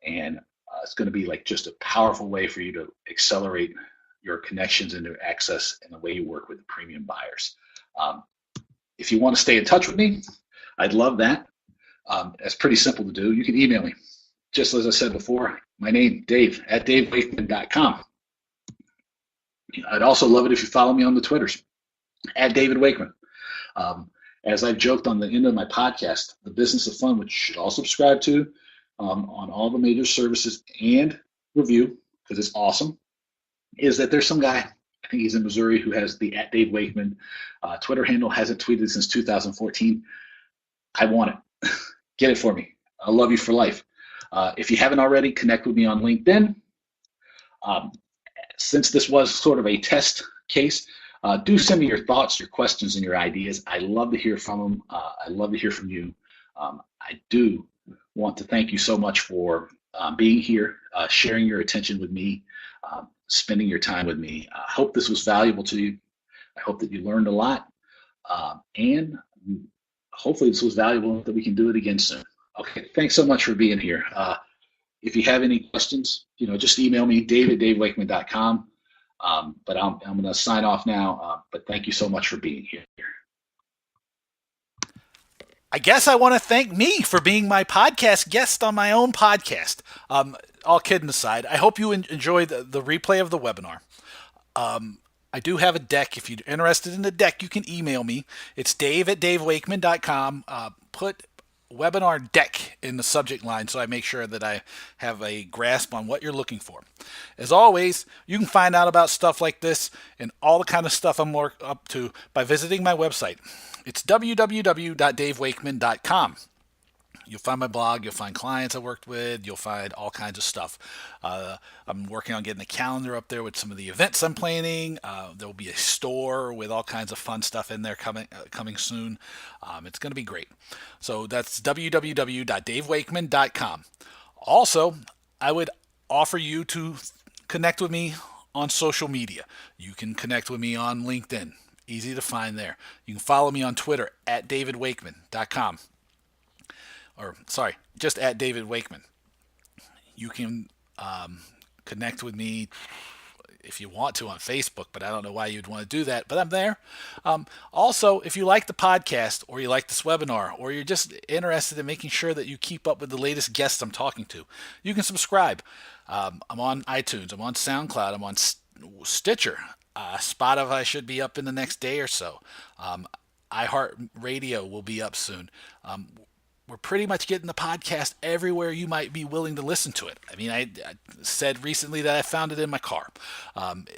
Speaker 2: And it's going to be like just a powerful way for you to accelerate your connections and your access and the way you work with the premium buyers. If you want to stay in touch with me, I'd love that. It's pretty simple to do. You can email me. Just as I said before, my name, Dave, at davewakeman.com. I'd also love it if you follow me on the Twitters, at David Wakeman. As I've joked on the end of my podcast, The Business of Fun, which you should all subscribe to on all the major services and review, because it's awesome, is that there's some guy, I think he's in Missouri, who has the at Dave Wakeman Twitter handle, hasn't tweeted since 2014. I want it. Get it for me. I love you for life. If you haven't already, connect with me on LinkedIn. Since this was sort of a test case, do send me your thoughts, your questions, and your ideas. I love to hear from them. I love to hear from you. I do want to thank you so much for being here, sharing your attention with me, spending your time with me. I hope this was valuable to you. I hope that you learned a lot. And hopefully this was valuable, that we can do it again soon. Okay, thanks so much for being here. If you have any questions, just email me, dave@davewakeman.com. But I'm going to sign off now. But thank you so much for being here.
Speaker 1: I guess I want to thank me for being my podcast guest on my own podcast. All kidding aside, I hope you enjoyed the replay of the webinar. I do have a deck. If you're interested in the deck, you can email me. It's dave@davewakeman.com. Put webinar deck in the subject line so I make sure that I have a grasp on what you're looking for. As always, you can find out about stuff like this and all the kind of stuff I'm up to by visiting my website. It's www.davewakeman.com. You'll find my blog, you'll find clients I worked with, you'll find all kinds of stuff. I'm working on getting the calendar up there with some of the events I'm planning. There will be a store with all kinds of fun stuff in there coming soon. It's going to be great. So that's www.davewakeman.com. Also, I would offer you to connect with me on social media. You can connect with me on LinkedIn. Easy to find there. You can follow me on Twitter at davidwakeman.com. Or sorry, just at David Wakeman. You can connect with me if you want to on Facebook, but I don't know why you'd want to do that, but I'm there. Also, if you like the podcast or you like this webinar or you're just interested in making sure that you keep up with the latest guests I'm talking to, you can subscribe. I'm on iTunes, I'm on SoundCloud, I'm on Stitcher. Spotify should be up in the next day or so. iHeartRadio will be up soon. We're pretty much getting the podcast everywhere you might be willing to listen to it. I mean, I said recently that I found it in my car.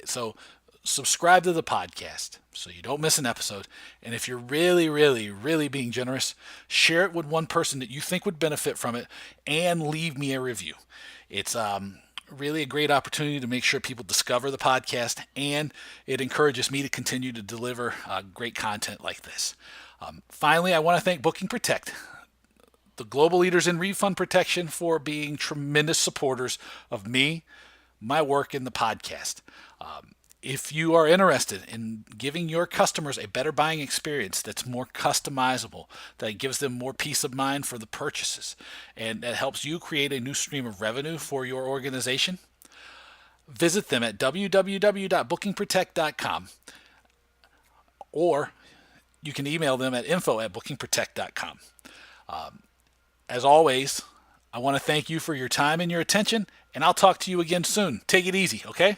Speaker 1: So subscribe to the podcast so you don't miss an episode. And if you're really, really, really being generous, share it with one person that you think would benefit from it and leave me a review. It's really a great opportunity to make sure people discover the podcast, and it encourages me to continue to deliver great content like this. Finally, I want to thank Booking Protect, the global leaders in refund protection, for being tremendous supporters of me, my work, in the podcast. If you are interested in giving your customers a better buying experience that's more customizable, that gives them more peace of mind for the purchases, and that helps you create a new stream of revenue for your organization, visit them at www.bookingprotect.com, or you can email them at info@bookingprotect.com. As always, I want to thank you for your time and your attention, and I'll talk to you again soon. Take it easy, okay?